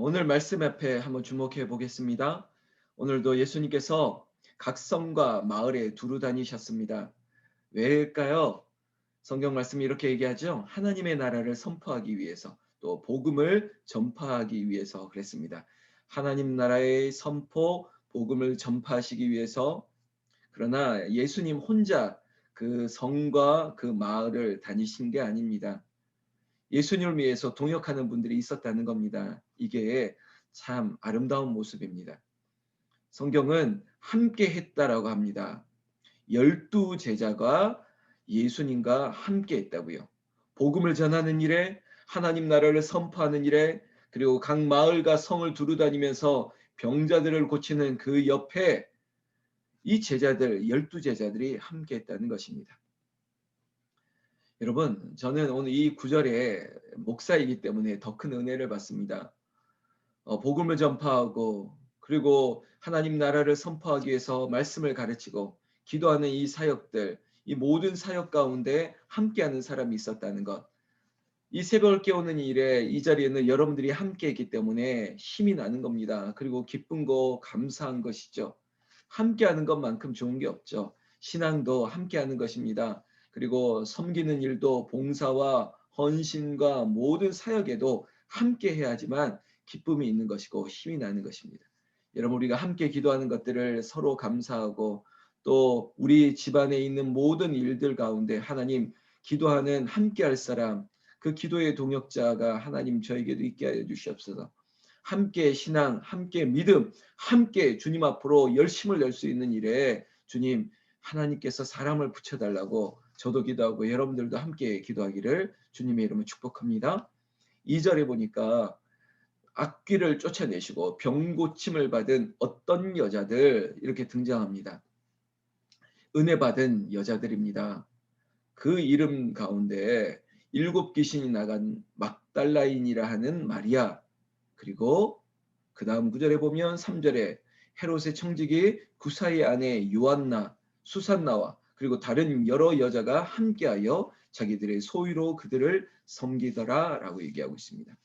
오늘 말씀 앞에 한번 주목해 보겠습니다. 오늘도 예수님께서 각 성과 마을에 두루 다니셨습니다. 왜일까요? 성경 말씀이 이렇게 얘기하죠. 하나님의 나라를 선포하기 위해서, 또 복음을 전파하기 위해서 그랬습니다. 하나님 나라의 선포, 복음을 전파하시기 위해서. 그러나 예수님 혼자 그 성과 그 마을을 다니신 게 아닙니다. 예수님을 위해서 동역하는 분들이 있었다는 겁니다. 이게 참 아름다운 모습입니다. 성경은 함께 했다라고 합니다. 12제자가 예수님과 함께 했다고요. 복음을 전하는 일에, 하나님 나라를 선포하는 일에, 그리고 각 마을과 성을 두루다니면서 병자들을 고치는 그 옆에 이 제자들, 12제자들이 함께 했다는 것입니다. 여러분, 저는 오늘 이 구절에 목사이기 때문에 더 큰 은혜를 받습니다. 복음을 전파하고, 그리고 하나님 나라를 선포하기 위해서 말씀을 가르치고 기도하는 이 사역들, 이 모든 사역 가운데 함께하는 사람이 있었다는 것. 이 새벽을 깨우는 일에 이 자리에는 여러분들이 함께했기 때문에 힘이 나는 겁니다. 그리고 기쁜 거, 감사한 것이죠. 함께하는 것만큼 좋은 게 없죠. 신앙도 함께하는 것입니다. 그리고 섬기는 일도, 봉사와 헌신과 모든 사역에도 함께 해야지만 기쁨이 있는 것이고 힘이 나는 것입니다. 여러분, 우리가 함께 기도하는 것들을 서로 감사하고, 또 우리 집안에 있는 모든 일들 가운데 하나님, 기도하는 함께할 사람, 그 기도의 동역자가 하나님 저에게도 있게 하여 주시옵소서. 함께 신앙, 함께 믿음, 함께 주님 앞으로 열심을 낼 수 있는 일에 주님, 하나님께서 사람을 붙여달라고 저도 기도하고 여러분들도 함께 기도하기를 주님의 이름으로 축복합니다. 2절에 보니까 악귀를 쫓아내시고 병 고침을 받은 어떤 여자들, 이렇게 등장합니다. 은혜 받은 여자들입니다. 그 이름 가운데 7귀신이 나간 막달라인이라 하는 마리아, 그리고 그 다음 구절에 보면 3절에 헤롯의 청지기 구사의 아내 요한나, 수산나와 그리고 다른 여러 여자가 함께하여 자기들의 소유로 그들을 섬기더라 라고 얘기하고 있습니다.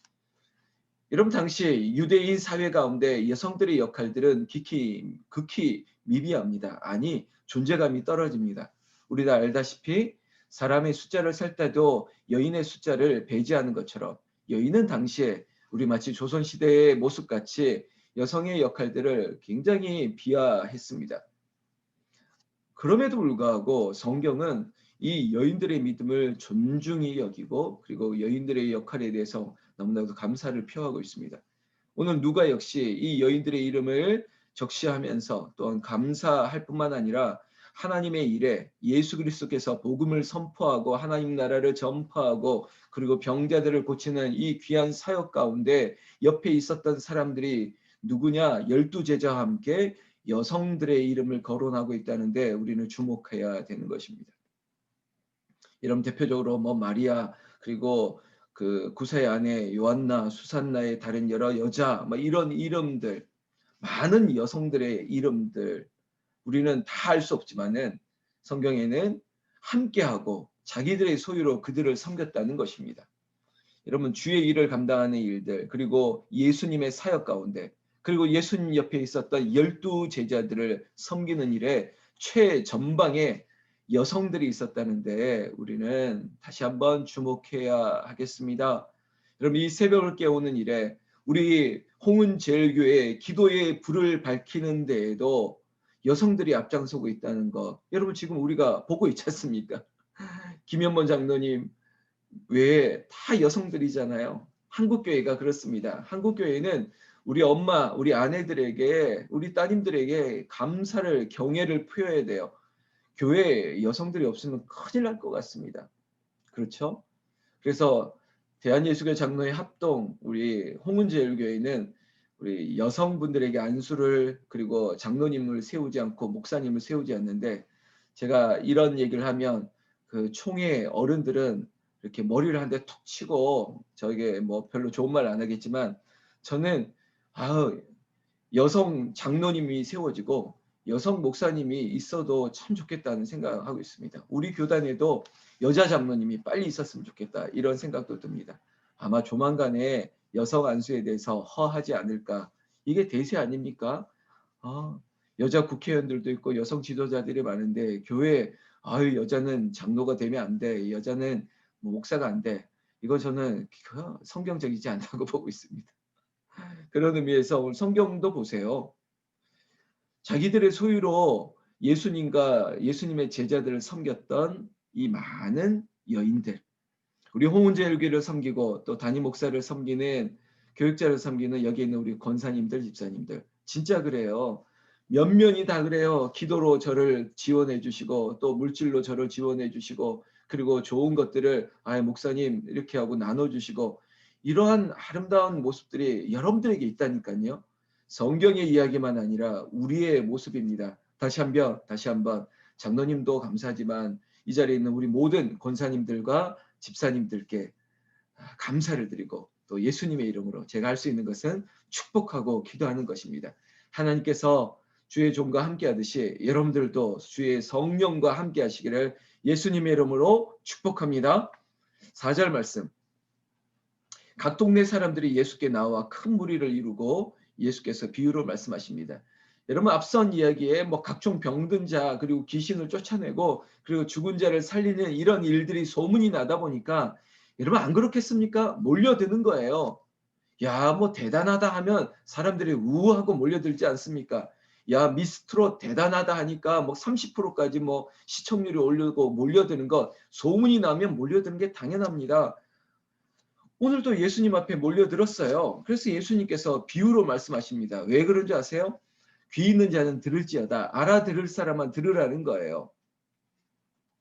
여러분, 당시 유대인 사회 가운데 여성들의 역할들은 극히 미비합니다. 아니, 존재감이 떨어집니다. 우리 다 알다시피 사람의 숫자를 셀 때도 여인의 숫자를 배제하는 것처럼 여인은 당시에 우리 마치 조선시대의 모습같이 여성의 역할들을 굉장히 비하했습니다. 그럼에도 불구하고 성경은 이 여인들의 믿음을 존중히 여기고, 그리고 여인들의 역할에 대해서 너무나도 감사를 표하고 있습니다. 오늘 누가 역시 이 여인들의 이름을 적시하면서 또한 감사할 뿐만 아니라 하나님의 일에 예수 그리스도께서 복음을 선포하고 하나님 나라를 전파하고 그리고 병자들을 고치는 이 귀한 사역 가운데 옆에 있었던 사람들이 누구냐? 12제자와 함께 여성들의 이름을 거론하고 있다는데 우리는 주목해야 되는 것입니다. 이런 대표적으로 뭐 마리아, 그리고 그 구사의 아내 요한나, 수산나의 다른 여러 여자, 뭐 이런 이름들, 많은 여성들의 이름들, 우리는 다 알 수 없지만은 성경에는 함께하고 자기들의 소유로 그들을 섬겼다는 것입니다. 여러분, 주의 일을 감당하는 일들, 그리고 예수님의 사역 가운데, 그리고 예수님 옆에 있었던 12제자들을 섬기는 일에 최전방에 여성들이 있었다는데 우리는 다시 한번 주목해야 하겠습니다. 여러분, 이 새벽을 깨우는 일에 우리 홍은제일교회 기도의 불을 밝히는 데에도 여성들이 앞장서고 있다는 것, 여러분 지금 우리가 보고 있지 않습니까? 김현번 장로님 외에 다 여성들이잖아요. 한국교회가 그렇습니다. 한국교회는 우리 엄마, 우리 아내들에게, 우리 따님들에게 감사를, 경애를 표해야 돼요. 교회에 여성들이 없으면 큰일 날 것 같습니다. 그렇죠? 그래서 대한예수교 장로회 합동 우리 홍은제일교회는 우리 여성분들에게 안수를, 그리고 장로님을 세우지 않고 목사님을 세우지 않는데, 제가 이런 얘기를 하면 그 총회 어른들은 이렇게 머리를 한 대 툭 치고 저에게 뭐 별로 좋은 말 안 하겠지만, 저는 여성 장로님이 세워지고 여성 목사님이 있어도 참 좋겠다는 생각을 하고 있습니다. 우리 교단에도 여자 장로님이 빨리 있었으면 좋겠다, 이런 생각도 듭니다. 아마 조만간에 여성 안수에 대해서 허하지 않을까? 이게 대세 아닙니까? 아, 여자 국회의원들도 있고 여성 지도자들이 많은데 교회 아유 여자는 장로가 되면 안 돼. 여자는 뭐 목사가 안 돼. 이거 저는 성경적이지 않다고 보고 있습니다. 그런 의미에서 오늘 성경도 보세요. 자기들의 소유로 예수님과 예수님의 제자들을 섬겼던 이 많은 여인들, 우리 홍은재일교를 섬기고 또 담임 목사를 섬기는 교육자를 섬기는 여기 있는 우리 권사님들, 집사님들 진짜 그래요. 면면이 다 그래요. 기도로 저를 지원해 주시고 또 물질로 저를 지원해 주시고 그리고 좋은 것들을 목사님 이렇게 하고 나눠 주시고 이러한 아름다운 모습들이 여러분들에게 있다니까요. 성경의 이야기만 아니라 우리의 모습입니다. 다시 한번 장로님도 감사하지만 이 자리에 있는 우리 모든 권사님들과 집사님들께 감사를 드리고 또 예수님의 이름으로 제가 할 수 있는 것은 축복하고 기도하는 것입니다. 하나님께서 주의 종과 함께 하듯이 여러분들도 주의 성령과 함께 하시기를 예수님의 이름으로 축복합니다. 4절 말씀. 각 동네 사람들이 예수께 나와 큰 무리를 이루고 예수께서 비유로 말씀하십니다. 여러분 앞선 이야기에 뭐 각종 병든 자 그리고 귀신을 쫓아내고 그리고 죽은 자를 살리는 이런 일들이 소문이 나다 보니까 여러분 안 그렇겠습니까? 몰려드는 거예요. 야, 뭐 대단하다 하면 사람들이 우하고 몰려들지 않습니까? 야, 미스트롯 대단하다 하니까 뭐 30%까지 뭐 시청률이 오르고 몰려드는 것 소문이 나면 몰려드는 게 당연합니다. 오늘도 예수님 앞에 몰려들었어요. 그래서 예수님께서 비유로 말씀하십니다. 왜 그런지 아세요? 귀 있는 자는 들을지어다. 알아들을 사람만 들으라는 거예요.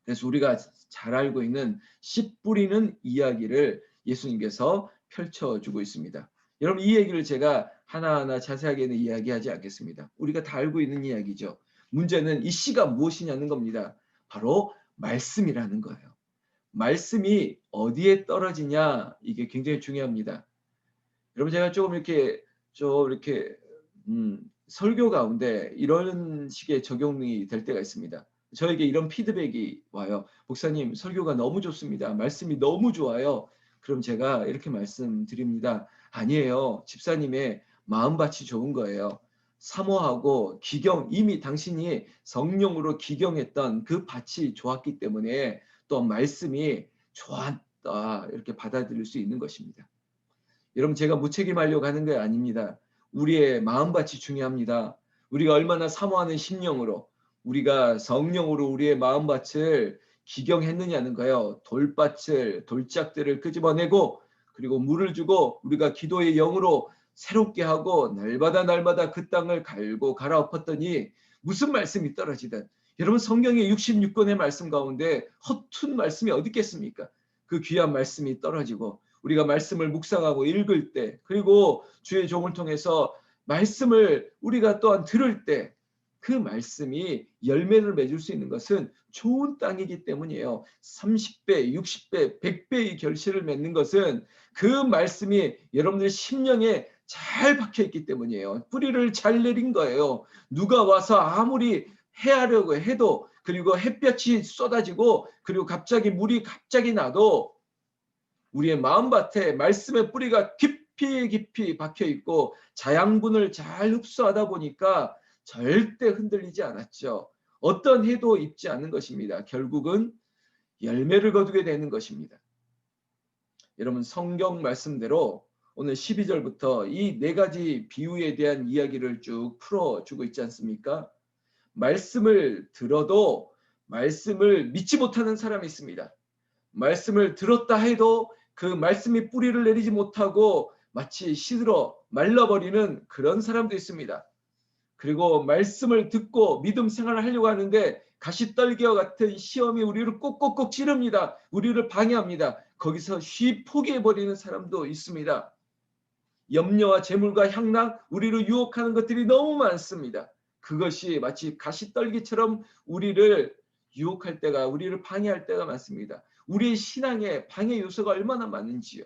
그래서 우리가 잘 알고 있는 씨 뿌리는 이야기를 예수님께서 펼쳐주고 있습니다. 여러분 이 얘기를 제가 하나하나 자세하게는 이야기하지 않겠습니다. 우리가 다 알고 있는 이야기죠. 문제는 이 씨가 무엇이냐는 겁니다. 바로 말씀이라는 거예요. 말씀이 어디에 떨어지냐 이게 굉장히 중요합니다. 여러분 제가 조금 이렇게 설교 가운데 이런 식의 적용이 될 때가 있습니다. 저에게 이런 피드백이 와요. 목사님 설교가 너무 좋습니다. 말씀이 너무 좋아요. 그럼 제가 이렇게 말씀드립니다. 아니에요. 집사님의 마음밭이 좋은 거예요. 사모하고 기경 이미 당신이 성령으로 기경했던 그 밭이 좋았기 때문에 또 말씀이 좋았다 이렇게 받아들일 수 있는 것입니다. 여러분 제가 무책임하려고 하는 게 아닙니다. 우리의 마음밭이 중요합니다. 우리가 얼마나 사모하는 심령으로 우리가 성령으로 우리의 마음밭을 기경했느냐는 거예요. 돌밭을 돌짝들을 끄집어내고 그리고 물을 주고 우리가 기도의 영으로 새롭게 하고 날마다 그 땅을 갈고 갈아엎었더니 무슨 말씀이 떨어지든 여러분 성경의 66권의 말씀 가운데 허튼 말씀이 어디 있겠습니까? 그 귀한 말씀이 떨어지고 우리가 말씀을 묵상하고 읽을 때 그리고 주의 종을 통해서 말씀을 우리가 또한 들을 때 그 말씀이 열매를 맺을 수 있는 것은 좋은 땅이기 때문이에요. 30배, 60배, 100배의 결실을 맺는 것은 그 말씀이 여러분들 심령에 잘 박혀있기 때문이에요. 뿌리를 잘 내린 거예요. 누가 와서 아무리 해하려고 해도 그리고 햇볕이 쏟아지고 그리고 갑자기 물이 갑자기 나도 우리의 마음밭에 말씀의 뿌리가 깊이 박혀 있고 자양분을 잘 흡수하다 보니까 절대 흔들리지 않았죠. 어떤 해도 입지 않는 것입니다. 결국은 열매를 거두게 되는 것입니다. 여러분 성경 말씀대로 오늘 12절부터 이 네 가지 비유에 대한 이야기를 쭉 풀어주고 있지 않습니까? 말씀을 들어도 말씀을 믿지 못하는 사람이 있습니다. 말씀을 들었다 해도 그 말씀이 뿌리를 내리지 못하고 마치 시들어 말라버리는 그런 사람도 있습니다. 그리고 말씀을 듣고 믿음 생활을 하려고 하는데 가시떨기와 같은 시험이 우리를 꼭꼭꼭 찌릅니다. 우리를 방해합니다. 거기서 쉬 포기해버리는 사람도 있습니다. 염려와 재물과 향락, 우리를 유혹하는 것들이 너무 많습니다. 그것이 마치 가시떨기처럼 우리를 유혹할 때가 우리를 방해할 때가 많습니다. 우리의 신앙에 방해 요소가 얼마나 많은지요.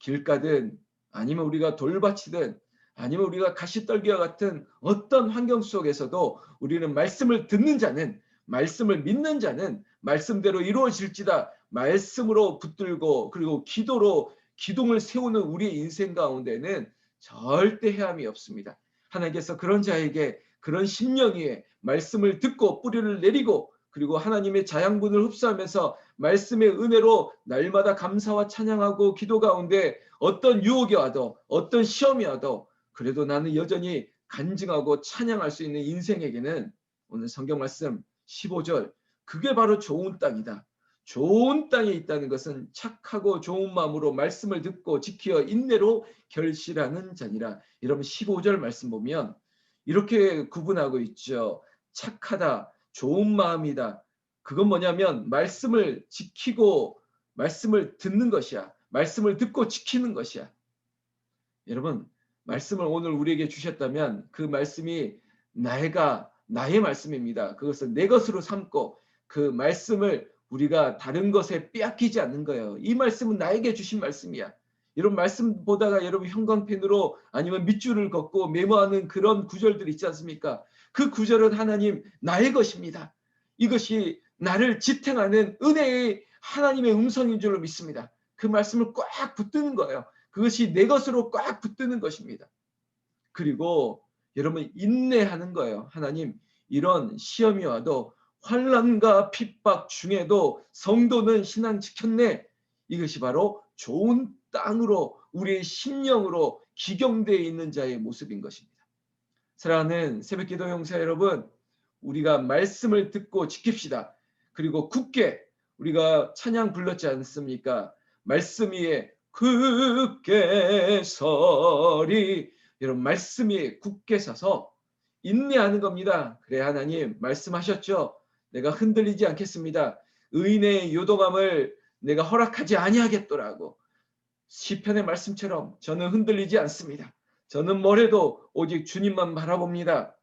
길가든 아니면 우리가 돌밭이든 아니면 우리가 가시떨기와 같은 어떤 환경 속에서도 우리는 말씀을 듣는 자는 말씀을 믿는 자는 말씀대로 이루어질지다 말씀으로 붙들고 그리고 기도로 기둥을 세우는 우리의 인생 가운데는 절대 해함이 없습니다. 하나님께서 그런 자에게 그런 심령 위에 말씀을 듣고 뿌리를 내리고 그리고 하나님의 자양분을 흡수하면서 말씀의 은혜로 날마다 감사와 찬양하고 기도 가운데 어떤 유혹이 와도 어떤 시험이 와도 그래도 나는 여전히 간증하고 찬양할 수 있는 인생에게는 오늘 성경 말씀 15절 그게 바로 좋은 땅이다. 좋은 땅에 있다는 것은 착하고 좋은 마음으로 말씀을 듣고 지켜 인내로 결실하는 자니라. 여러분 15절 말씀 보면 이렇게 구분하고 있죠. 착하다, 좋은 마음이다. 그건 뭐냐면 말씀을 지키고 말씀을 듣는 것이야. 말씀을 듣고 지키는 것이야. 여러분 말씀을 오늘 우리에게 주셨다면 그 말씀이 나의 말씀입니다. 그것을 내 것으로 삼고 그 말씀을 우리가 다른 것에 빼앗기지 않는 거예요. 이 말씀은 나에게 주신 말씀이야. 이런 말씀 보다가 여러분 형광펜으로 아니면 밑줄을 긋고 메모하는 그런 구절들 있지 않습니까? 그 구절은 하나님 나의 것입니다. 이것이 나를 지탱하는 은혜의 하나님의 음성인 줄로 믿습니다. 그 말씀을 꽉 붙드는 거예요. 그것이 내 것으로 꽉 붙드는 것입니다. 그리고 여러분 인내하는 거예요. 하나님 이런 시험이 와도 환난과 핍박 중에도 성도는 신앙 지켰네. 이것이 바로 좋은 땅으로 우리의 심령으로 기경되어 있는 자의 모습인 것입니다. 사랑하는 새벽기도 용사 여러분, 우리가 말씀을 듣고 지킵시다. 그리고 굳게 우리가 찬양 불렀지 않습니까? 말씀 위에 굳게 서리. 여러분 말씀 위에 굳게 서서 인내하는 겁니다. 그래 하나님 말씀하셨죠. 내가 흔들리지 않겠습니다. 의인의 요동함을 내가 허락하지 아니하겠더라고. 시편의 말씀처럼 저는 흔들리지 않습니다. 저는 뭐래도 오직 주님만 바라봅니다.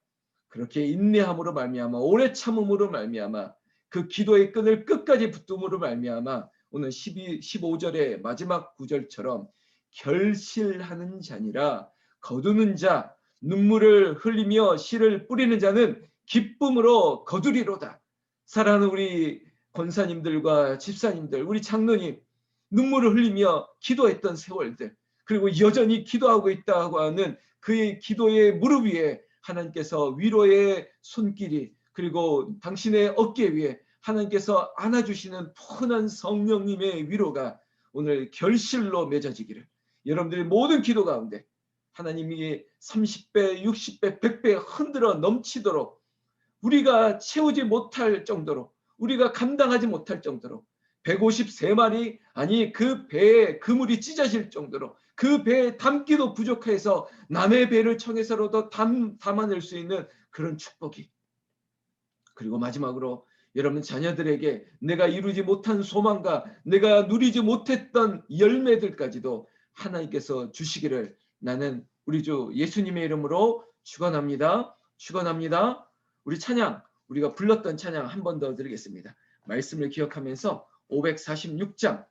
그렇게 인내함으로 말미암아 오래 참음으로 말미암아 그 기도의 끈을 끝까지 붙듦으로 말미암아 오늘 15절의 마지막 구절처럼 결실하는 자니라. 거두는 자 눈물을 흘리며 씨를 뿌리는 자는 기쁨으로 거두리로다. 사랑하는 우리 권사님들과 집사님들 우리 장로님 눈물을 흘리며 기도했던 세월들 그리고 여전히 기도하고 있다고 하는 그의 기도의 무릎 위에 하나님께서 위로의 손길이 그리고 당신의 어깨 위에 하나님께서 안아주시는 푸근한 성령님의 위로가 오늘 결실로 맺어지기를 여러분들의 모든 기도 가운데 하나님이 30배, 60배, 100배 흔들어 넘치도록 우리가 채우지 못할 정도로 우리가 감당하지 못할 정도로 153마리 아니 그 배에 그물이 찢어질 정도로 그 배에 담기도 부족해서 남의 배를 청해서라도 담아낼 수 있는 그런 축복이 그리고 마지막으로 여러분 자녀들에게 내가 이루지 못한 소망과 내가 누리지 못했던 열매들까지도 하나님께서 주시기를 나는 우리 주 예수님의 이름으로 축원합니다. 축원합니다. 우리 찬양 우리가 불렀던 찬양 한 번 더 드리겠습니다. 말씀을 기억하면서 546장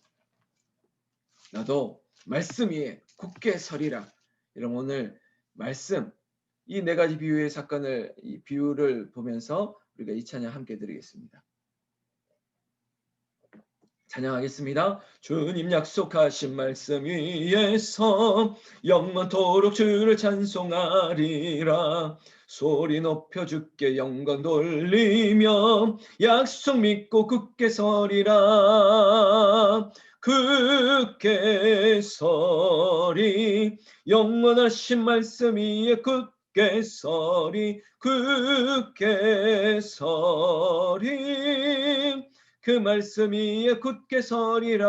나도 말씀 위에 굳게 서리라. 여러분 오늘 말씀 이 네 가지 비유의 사건을 이 비유를 보면서 우리가 이 찬양 함께 드리겠습니다. 찬양하겠습니다. 주님 약속하신 말씀 위에서 영원토록 주를 찬송하리라. 소리 높여 주께 영광 돌리며 약속 믿고 굳게 서리라. 굳게 서리 영원하신 말씀 위에 굳게 서리 굳게 서리 그 말씀 위에 굳게 서리라.